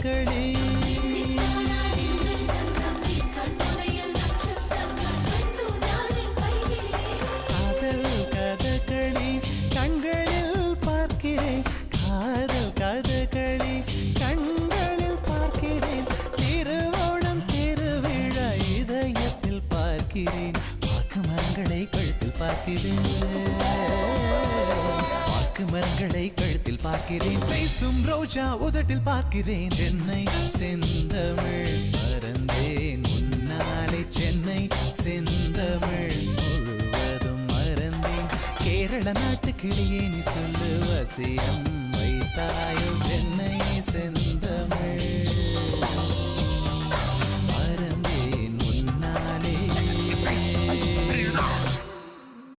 கதகளி காதல் கதகளி கண்களில் பார்க்கிறேன் காதல் கதகளி கண்களில் பார்க்கிறேன் திருவோணம் திருவிழா இதயத்தில் பார்க்கிறேன் வாக்கு மரங்களை கழுத்தில் பார்க்கிறேன் மரங்களை கழுத்தில் பார்க்கிறேன் பேசும் ரோஜா உதட்டில் பார்க்கிறேன் சென்னை செந்தமிழ் மறந்தேன் முன்னாலே சென்னை செந்தமிழ் முழுவதும் மறந்தேன் கேரள நாட்டு கிளியே நீ சொல்லு வசியம் வைத்தாயோ சென்னை செந்தமிழ்